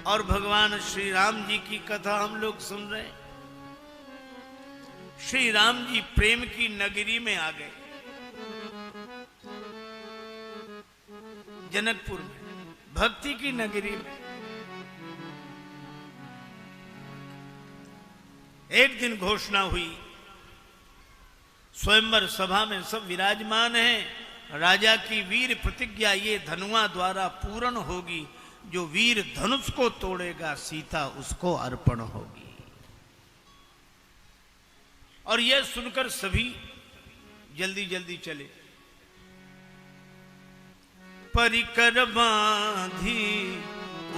और भगवान श्री राम जी की कथा हम लोग सुन रहे हैं। श्री राम जी प्रेम की नगरी में आ गए, जनकपुर में, भक्ति की नगरी में। एक दिन घोषणा हुई, स्वयंवर सभा में सब विराजमान हैं। राजा की वीर प्रतिज्ञा ये धनुआ द्वारा पूर्ण होगी, जो वीर धनुष को तोड़ेगा सीता उसको अर्पण होगी। और यह सुनकर सभी जल्दी जल्दी चले। परिकर बांधी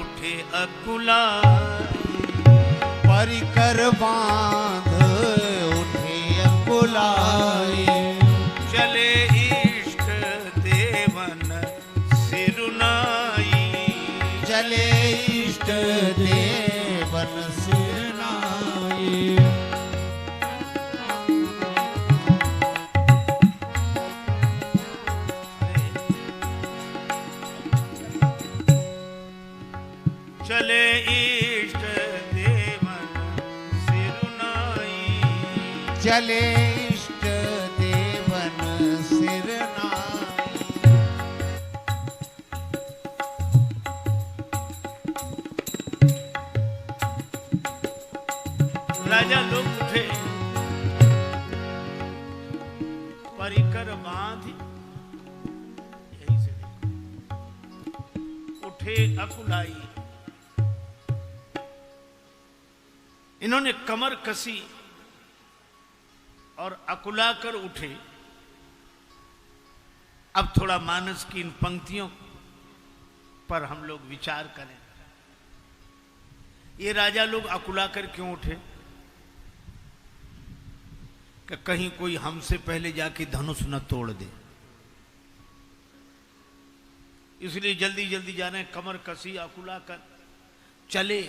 उठे अकुलाई, परिकर बांध उठे अकुलाई, चले इष्ट देवन सिरुनाई, चले इष्ट देवन सिरनाई। चले इष्ट देवन सिरुनाई, चले इष्ट देवन सिरनाई। राजा लोग उठे, परिकर बांधी, यही से उठे अकुलाई। इन्होंने कमर कसी और अकुला कर उठे। अब थोड़ा मानस की इन पंक्तियों पर हम लोग विचार करें। ये राजा लोग अकुला कर क्यों उठे? कि कहीं कोई हमसे पहले जाके धनुष न तोड़ दे, इसलिए जल्दी जल्दी जा रहे हैं। कमर कसी अकुला कर चले,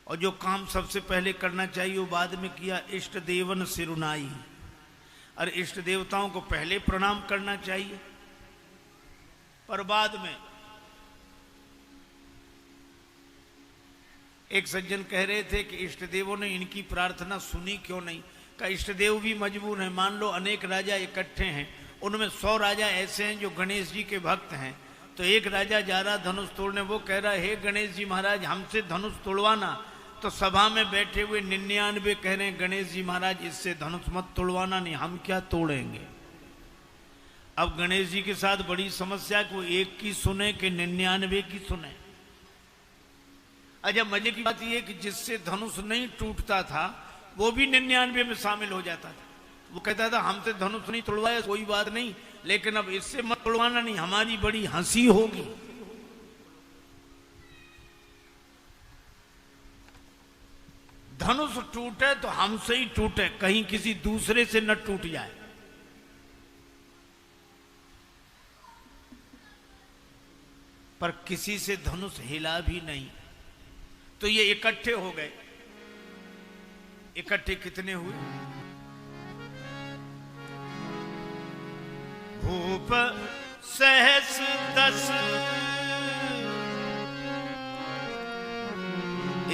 और जो काम सबसे पहले करना चाहिए वो बाद में किया। इष्ट देवन सिरुनाई, और इष्ट देवताओं को पहले प्रणाम करना चाहिए, पर बाद में। एक सज्जन कह रहे थे कि इष्ट देवों ने इनकी प्रार्थना सुनी क्यों नहीं? का इष्ट देव भी मजबूर हैं। मान लो अनेक राजा इकट्ठे हैं, उनमें 100 राजा ऐसे हैं जो गणेश जी के भक्त हैं। तो एक राजा जा रहा धनुष तोड़ने, वो कह रहा हे गणेश जी महाराज हमसे धनुष तोड़वाना। तो सभा में बैठे हुए 99 कह रहे हैं गणेश जी महाराज इससे धनुष मत तोड़वाना, नहीं हम क्या तोड़ेंगे। अब गणेश जी के साथ बड़ी समस्या कि वो एक की सुने कि 99 की सुने। अच्छा मजे की बात यह कि जिससे धनुष नहीं टूटता था वो भी 99 में शामिल हो जाता था। वो कहता था हमसे धनुष नहीं तोड़वाया कोई बात नहीं, लेकिन अब इससे मत तोड़वाना, नहीं हमारी बड़ी हंसी होगी। धनुष टूटे तो हमसे ही टूटे, कहीं किसी दूसरे से न टूट जाए। पर किसी से धनुष हिला भी नहीं। तो ये इकट्ठे हो गए। इकट्ठे कितने हुए? भूप सहस 10,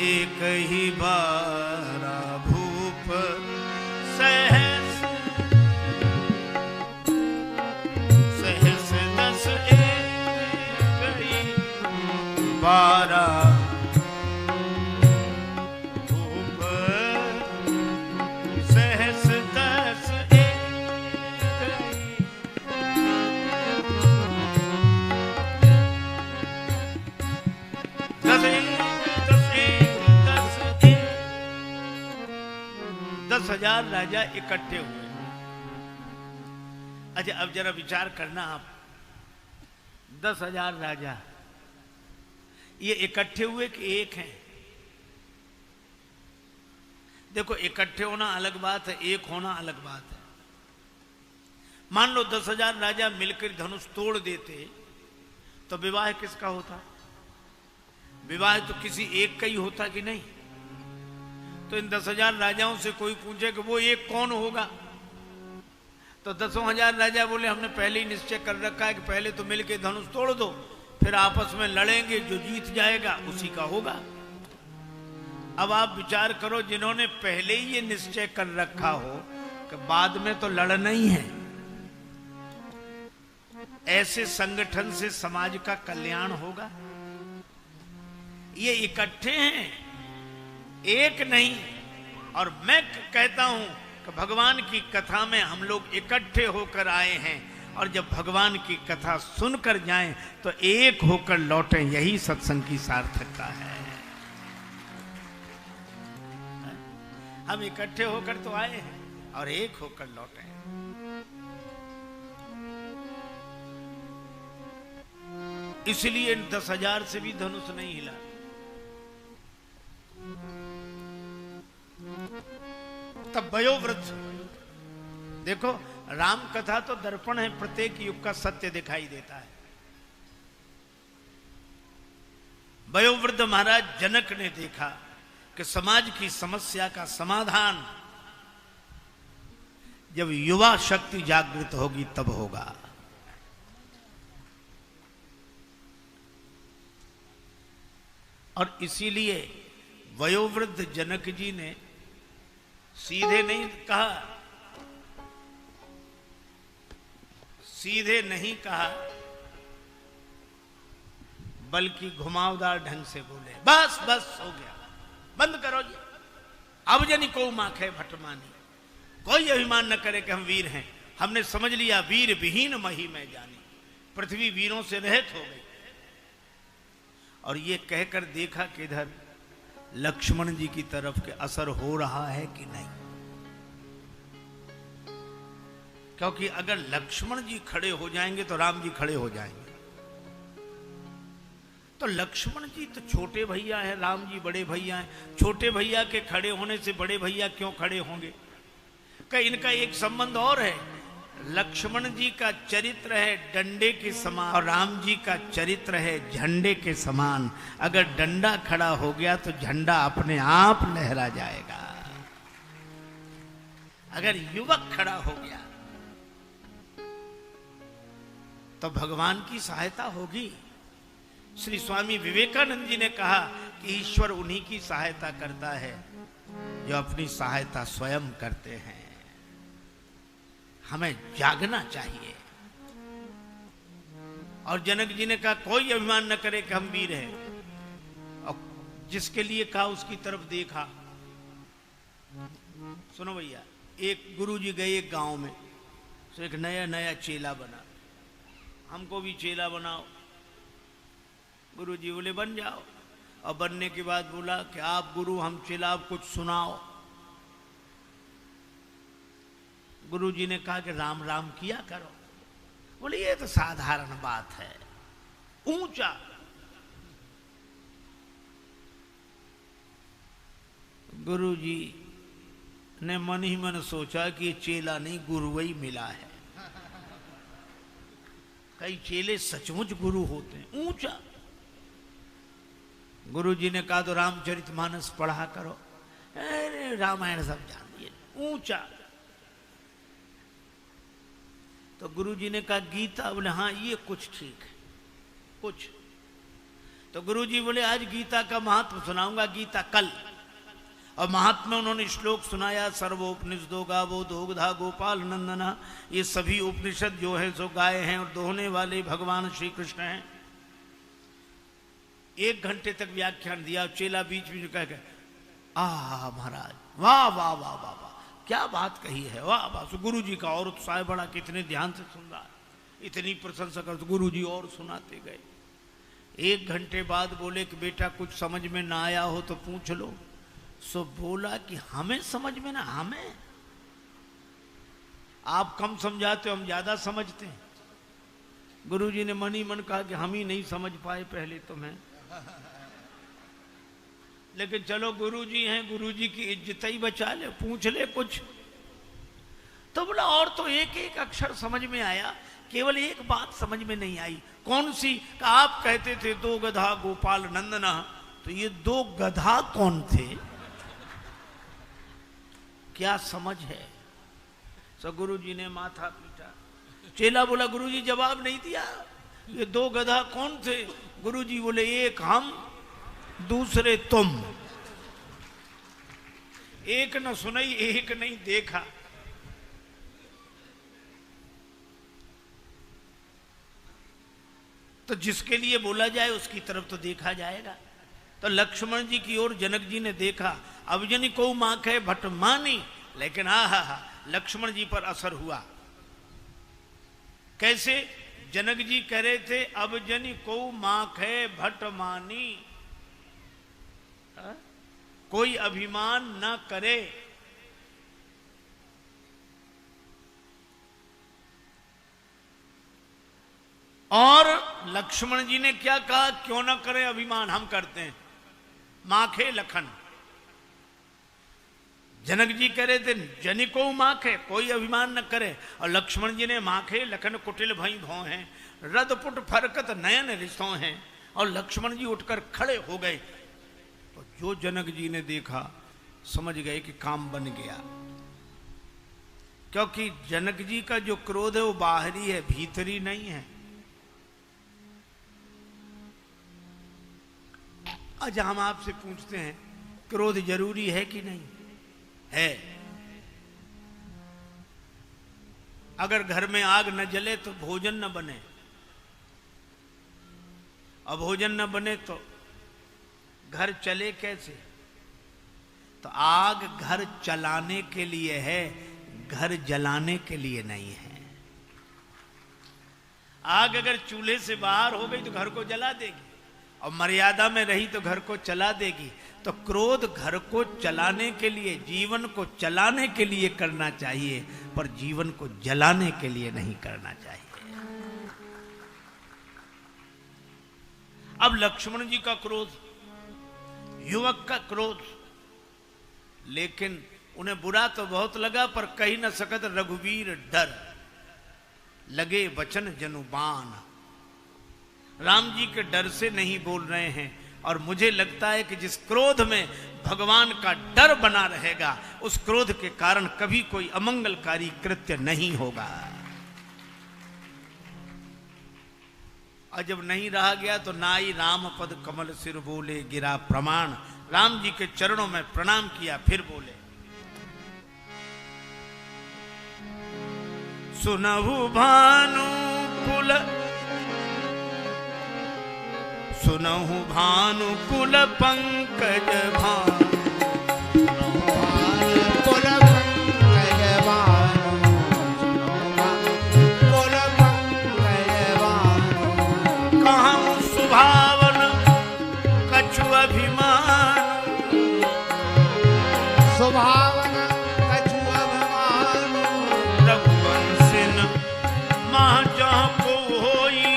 एक ही बारा भूप सहस 10, एक ही बारा भूप सहस 10, एक ही। दस 10,000 राजा इकट्ठे हुए। अच्छा अब जरा विचार करना आप, 10,000 राजा ये इकट्ठे हुए कि एक हैं? देखो इकट्ठे होना अलग बात है, एक होना अलग बात है। मान लो 10,000 राजा मिलकर धनुष तोड़ देते तो विवाह किसका होता? विवाह तो किसी एक का ही होता कि नहीं? तो इन 10,000 राजाओं से कोई पूछे कि वो एक कौन होगा, तो 10,000 राजा बोले हमने पहले ही निश्चय कर रखा है कि पहले तो मिलके धनुष तोड़ दो, फिर आपस में लड़ेंगे, जो जीत जाएगा उसी का होगा। अब आप विचार करो, जिन्होंने पहले ही ये निश्चय कर रखा हो कि बाद में तो लड़ना ही है, ऐसे संगठन से समाज का कल्याण होगा? ये इकट्ठे हैं, एक नहीं। और मैं कहता हूं कि भगवान की कथा में हम लोग इकट्ठे होकर आए हैं, और जब भगवान की कथा सुनकर जाएं तो एक होकर लौटें, यही सत्संग की सार्थकता है। हम इकट्ठे होकर तो आए हैं और एक होकर लौटे। इसलिए 10,000 से भी धनुष नहीं हिला। तब वयोवृद्ध, देखो राम कथा तो दर्पण है, प्रत्येक युग का सत्य दिखाई देता है। वयोवृद्ध महाराज जनक ने देखा कि समाज की समस्या का समाधान जब युवा शक्ति जागृत होगी तब होगा। और इसीलिए वयोवृद्ध जनक जी ने सीधे नहीं कहा, सीधे नहीं कहा, बल्कि घुमावदार ढंग से बोले, बस बस हो गया, बंद करो जी, अब जनी को माखे भटमानी, कोई अभिमान न करे कि हम वीर हैं, हमने समझ लिया वीर विहीन मही में जानी, पृथ्वी वीरों से रहित हो गई। और ये कहकर देखा कि इधर लक्ष्मण जी की तरफ के असर हो रहा है कि नहीं, क्योंकि अगर लक्ष्मण जी खड़े हो जाएंगे तो राम जी खड़े हो जाएंगे। तो लक्ष्मण जी तो छोटे भैया हैं, राम जी बड़े भैया हैं, छोटे भैया के खड़े होने से बड़े भैया क्यों खड़े होंगे? कि इनका एक संबंध और है, लक्ष्मण जी का चरित्र है डंडे के समान और राम जी का चरित्र है झंडे के समान। अगर डंडा खड़ा हो गया तो झंडा अपने आप लहरा जाएगा, अगर युवक खड़ा हो गया तो भगवान की सहायता होगी। श्री स्वामी विवेकानंद जी ने कहा कि ईश्वर उन्हीं की सहायता करता है जो अपनी सहायता स्वयं करते हैं। हमें जागना चाहिए। और जनक जी ने कहा कोई अभिमान न करे कि हम वीर हैं, और जिसके लिए कहा उसकी तरफ देखा। सुनो भैया, एक गुरुजी गए एक गांव में, तो एक नया नया चेला बना, हमको भी चेला बनाओ। गुरुजी बोले बन जाओ। और बनने के बाद बोला कि आप गुरु हम चेला, आप कुछ सुनाओ। गुरुजी ने कहा कि राम राम किया करो। बोले ये तो साधारण बात है, ऊंचा। गुरुजी ने मन ही मन सोचा कि चेला नहीं गुरु ही मिला है। कई चेले सचमुच गुरु होते हैं, ऊंचा। गुरुजी ने कहा तो रामचरितमानस पढ़ा करो। अरे रामायण सब जान लिए, ऊंचा। तो गुरुजी ने कहा गीता। बोले हाँ ये कुछ ठीक है, कुछ। तो गुरुजी बोले आज गीता का महत्व सुनाऊंगा, गीता कल। और महात्मा में उन्होंने श्लोक सुनाया, सर्वोपनिषदो गावो दोग्धा गोपाल नंदना। ये सभी उपनिषद जो है सो गाय हैं और दोहने वाले भगवान श्री कृष्ण हैं। 1 घंटे तक व्याख्यान दिया। चेला बीच बीच कह के महाराज वाह वाह वाह वाह वाह, क्या बात कही है, वाह वाह। गुरु जी का और उत्साह बड़ा, कितने ध्यान से सुन रहा है, इतनी प्रशंसा कर। गुरु जी और सुनाते गए। 1 घंटे बाद बोले कि बेटा कुछ समझ में ना आया हो तो पूछ लो। सो बोला कि हमें समझ में ना, हमें आप कम समझाते हो, हम ज्यादा समझते हैं। गुरुजी ने मन ही मन कहा कि हम ही नहीं समझ पाए पहले तुम्हें, लेकिन चलो गुरुजी हैं, गुरुजी की इज्जत ही बचा ले, पूछ ले कुछ। तो बोला और तो एक एक अक्षर समझ में आया, केवल एक बात समझ में नहीं आई। कौन सी? कि आप कहते थे 2 गधा गोपाल नंदना, तो ये 2 गधा कौन थे, क्या समझ है? सो गुरुजी ने माथा पीटा। चेला बोला गुरुजी जवाब नहीं दिया। ये दो गधा कौन थे? गुरुजी बोले एक हम दूसरे तुम। एक न सुनाई एक नहीं देखा। तो जिसके लिए बोला जाए उसकी तरफ तो देखा जाएगा। तो लक्ष्मण जी की ओर जनक जी ने देखा। अब जनी को माख है भट मानी, लेकिन हा लक्ष्मण जी पर असर हुआ। कैसे? जनक जी कह रहे थे अब जनी को माख है भट मानी, कोई अभिमान न करे। और लक्ष्मण जी ने क्या कहा? क्यों ना करे अभिमान, हम करते हैं। माखे लखन। जनक जी कह रहे थे जनी को माखे, कोई अभिमान न करे। और लक्ष्मण जी ने माखे लखन कुटिल भई भौ हैं, रदपुट फरकत नयन रिसों हैं। और लक्ष्मण जी उठकर खड़े हो गए। तो जो जनक जी ने देखा समझ गए कि काम बन गया। क्योंकि जनक जी का जो क्रोध है वो बाहरी है, भीतरी नहीं है। आज हम आपसे पूछते हैं क्रोध जरूरी है कि नहीं है? अगर घर में आग न जले तो भोजन न बने, और भोजन न बने तो घर चले कैसे? तो आग घर चलाने के लिए है, घर जलाने के लिए नहीं है। आग अगर चूल्हे से बाहर हो गई तो घर को जला देगी, और मर्यादा में रही तो घर को चला देगी। तो क्रोध घर को चलाने के लिए, जीवन को चलाने के लिए करना चाहिए, पर जीवन को जलाने के लिए नहीं करना चाहिए। अब लक्ष्मण जी का क्रोध, युवक का क्रोध, लेकिन उन्हें बुरा तो बहुत लगा, पर कही न सकत रघुवीर डर, लगे वचन जनुबान। राम जी के डर से नहीं बोल रहे हैं। और मुझे लगता है कि जिस क्रोध में भगवान का डर बना रहेगा, उस क्रोध के कारण कभी कोई अमंगलकारी कृत्य नहीं होगा। और जब नहीं रहा गया तो नाई राम पद कमल सिर बोले, गिरा प्रमाण। राम जी के चरणों में प्रणाम किया, फिर बोले सुनहु भानु कुल, सुनहु भानु कुल पंकज भानु, कुल पंकज भानु, कुल पंकज भानु। कहूँ सुभावन कछु अभिमान, सुभावन कछु अभिमान। रघुवंशिन मह जहाँ को होई,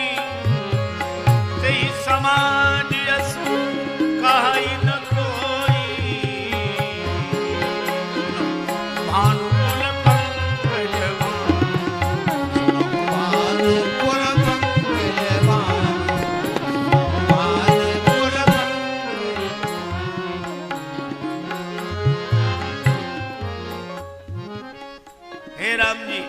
तेहि समाज यस कहि न कोई। भानुकुल पंकज भानु कुल पंकज भानु, भानु कुल हे राम जी,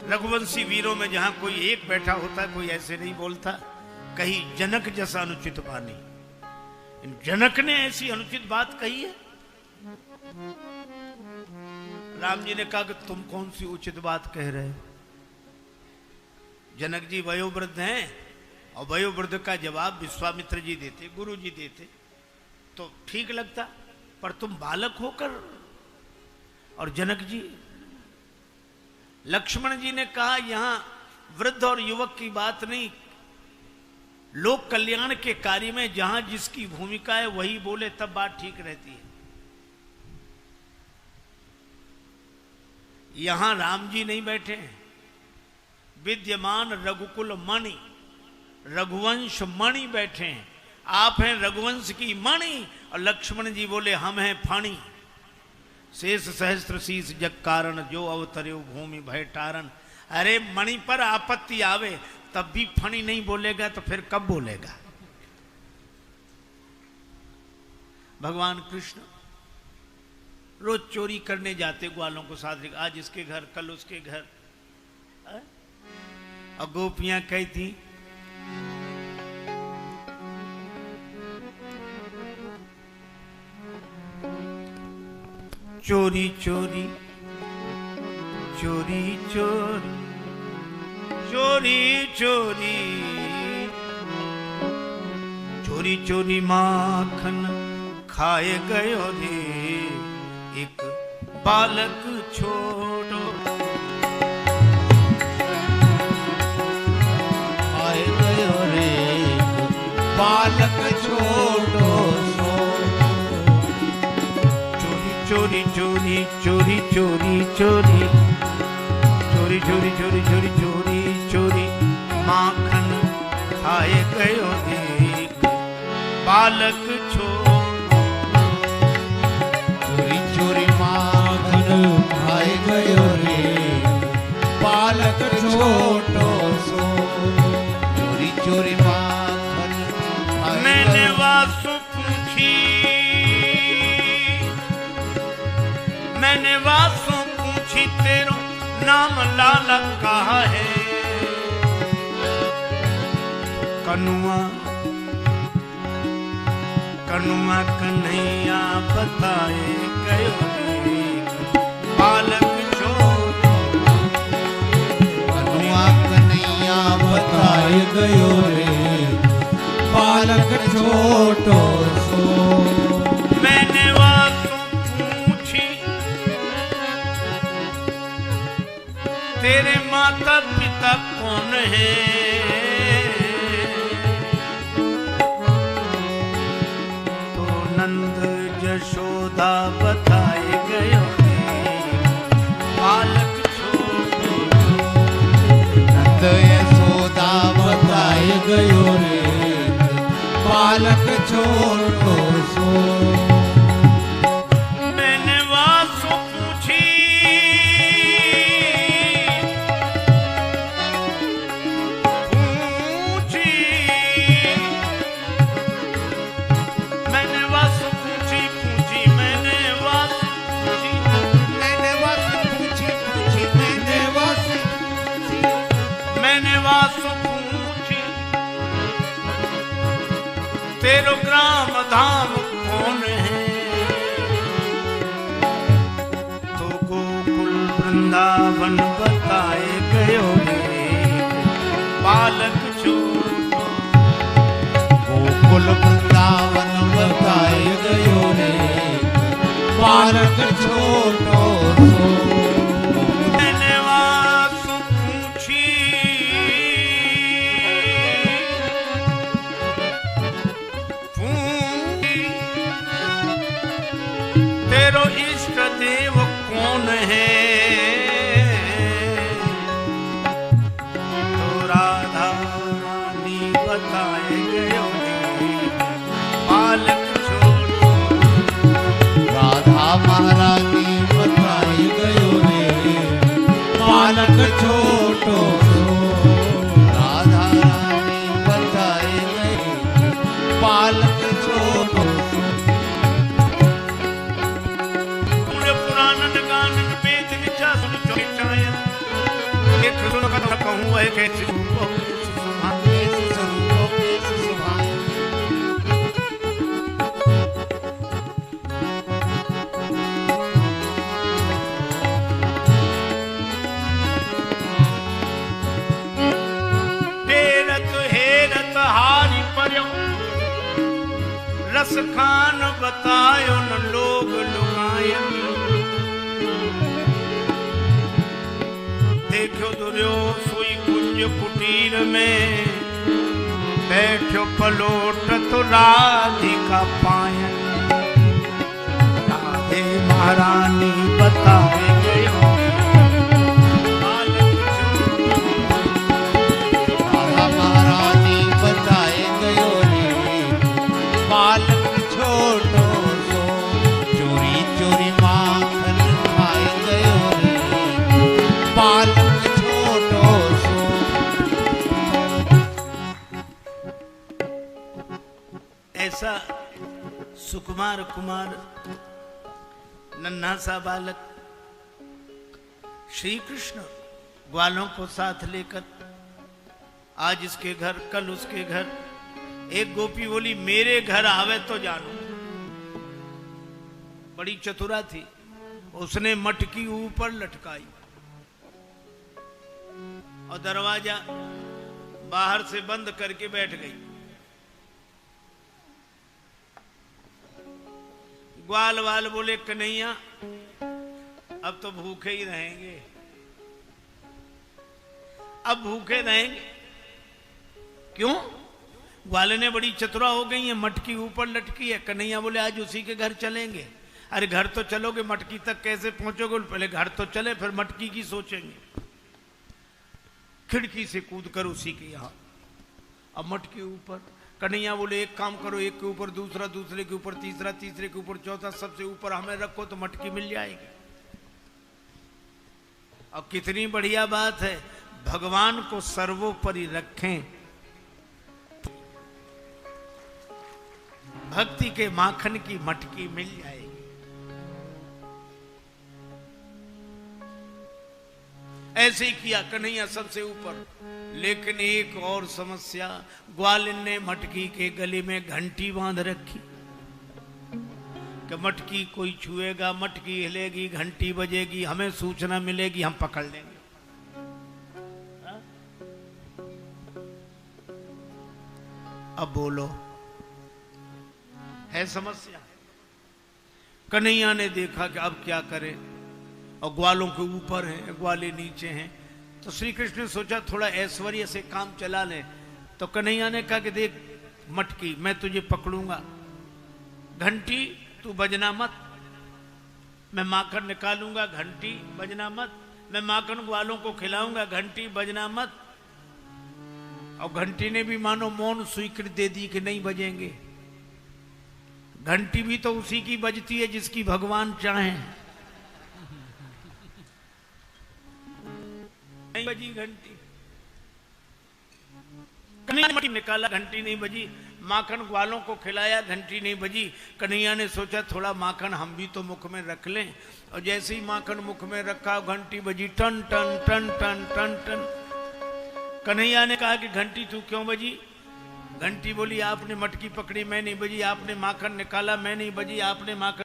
रघुवंशी वीरों में जहां कोई एक बैठा होता, कोई ऐसे नहीं बोलता। कहीं जनक जैसा अनुचित वाणी, जनक ने ऐसी अनुचित बात कही है। राम जी ने कहा कि तुम कौन सी उचित बात कह रहे हो? जनक जी वयोवृद्ध हैं, और वयोवृद्ध का जवाब विश्वामित्र जी देते, गुरु जी देते तो ठीक लगता, पर तुम बालक होकर। और जनक जी, लक्ष्मण जी ने कहा यहां वृद्ध और युवक की बात नहीं, लोक कल्याण के कार्य में जहां जिसकी भूमिका है वही बोले, तब बात ठीक रहती है। यहां राम जी नहीं बैठे हैं, विद्यमान रघुकुल मणि, रघुवंश मणि बैठे हैं। आप हैं रघुवंश की मणि, और लक्ष्मण जी बोले हम हैं फणी। शेष सहस्त्र शीस जग कारण, जो अवतर्यो भूमि भय टारण। अरे मणि पर आपत्ति आवे तब भी फणी नहीं बोलेगा तो फिर कब बोलेगा? भगवान कृष्ण रोज चोरी करने जाते ग्वालों को साथ, आज इसके घर कल उसके घर। और गोपियां कहती चोरी चोरी चोरी चोरी चोरी चोरी चोरी चोरी माखन खाए गयो रे एक बालक छोड़ो खाए गयो रे बालक छोड़ो सो चोरी चोरी चोरी चोरी चोरी चोरी चोरी चोरी चोरी चोरी चोरी माखन खाए गयो एक बालक छोड़ो चोरी चोरी माखन खाए गयो रे बालक छोटो सो चोरी चोरी माखन खाए मैंने गयो। वासु पूछी मैंने वासु पूछी तेरो नाम लाला कहा है कनुआ कनुआ कन्हैया बताए गयो रे बालक छोड़ो कनुआ कन्हैया बताए गयो रे बालक छोटो सो मैंने वासु पूछी तेरे माता पिता कौन है तो नंद यशोदा बताए गयो रे बालक छोड़ो नंद यशोदा बताए गयो रे बालक छोटो सो मैंने वासु पूछी पूछी मैंने वासु पूछी पूछी मैंने वासु पूछी मैंने वासु पूछी पूछी मैंने वासु पूछी मैंने वासु पूछी तेरो ग्राम धाम कौन है तो गोकुल वृंदावन बताए गयो रे बालक छोड़ो गोकुल वृंदावन बताए गयो रे बालक छोटो सो मैंने वासु पूछी पूछी तेरो इष्ट देव कौन है तो राधा रानी बताए गयो रे बालक छोड़ो राधा महारानी बताए गयो रे बालक छोटो सो राधा रानी बताए गए बालक छोटो सो पूरे पुराणन गानन वेद विचा सुन चोचाया एक सुन कथा कहूँ है कैसे केस स्वरूप केस सुभाए हेरत हारी पर्यो रस खान बतायो न लोग लुगायन देखो दुर्यो सोई कुंज कुटीर में बैठो पलोट तो राधिका पायन राधे महारानी बताए गयो बालक छोड़ो राधा महारानी बताए गयो रे बालक छोटो सो चोरी चोरी माखन खाए गयो रे बालक छोटो सो ऐसा सुकुमार कुमार नन्हा सा बालक श्री कृष्ण ग्वालों को साथ लेकर आज इसके घर, कल उसके घर। एक गोपी बोली मेरे घर आवे तो जानू। बड़ी चतुरा थी, उसने मटकी ऊपर लटकाई और दरवाजा बाहर से बंद करके बैठ गई। ग्वाल वाल बोले कन्हैया अब तो भूखे ही रहेंगे, अब भूखे रहेंगे। क्यों? ग्वाल ने बड़ी चतुरा हो गई है, मटकी ऊपर लटकी है। कन्हैया बोले आज उसी के घर चलेंगे। अरे घर तो चलोगे, मटकी तक कैसे पहुंचोगे? पहले घर तो चले, फिर मटकी की सोचेंगे। खिड़की से कूद कर उसी के यहां, अब मटकी ऊपर। कन्हैया बोले एक काम करो, एक के ऊपर दूसरा, दूसरे के ऊपर तीसरा, तीसरे के ऊपर चौथा, सबसे ऊपर हमें रखो तो मटकी मिल जाएगी। अब कितनी बढ़िया बात है, भगवान को सर्वोपरि रखें, भक्ति के माखन की मटकी मिल जाएगी। ऐसे ही किया कन्हैया सबसे ऊपर। लेकिन एक और समस्या, ग्वालिन ने मटकी के गले में घंटी बांध रखी कि मटकी कोई छुएगा, मटकी हिलेगी, घंटी बजेगी, हमें सूचना मिलेगी, हम पकड़ लेंगे। हा? अब बोलो, है समस्या। कन्हैया ने देखा कि अब क्या करे, और ग्वालों के ऊपर हैं, ग्वाले नीचे हैं। तो श्री कृष्ण ने सोचा थोड़ा ऐश्वर्य से काम चला ले। तो कन्हैया ने कहा कि देख मटकी मैं तुझे पकड़ूंगा, घंटी तू बजना मत, मैं माखन निकालूंगा, घंटी बजना मत, मैं माखन ग्वालों को खिलाऊंगा, घंटी बजना मत। और घंटी ने भी मानो मौन स्वीकृति दे दी कि नहीं बजेंगे। घंटी भी तो उसी की बजती है जिसकी भगवान चाहे। नहीं बजी घंटी, कन्हैया निकाला, घंटी नहीं बजी। माखन ग्वालों को खिलाया, घंटी नहीं बजी। कन्हैया ने सोचा थोड़ा माखन हम भी तो मुख में रख लें, और जैसे ही माखन मुख में रखा घंटी बजी, टन टन टन टन टन टन। कन्हैया ने कहा कि घंटी तू क्यों बजी? घंटी बोली आपने मटकी पकड़ी, मैं नहीं बजी, आपने माखन निकाला, मैं नहीं बजी, आपने माखन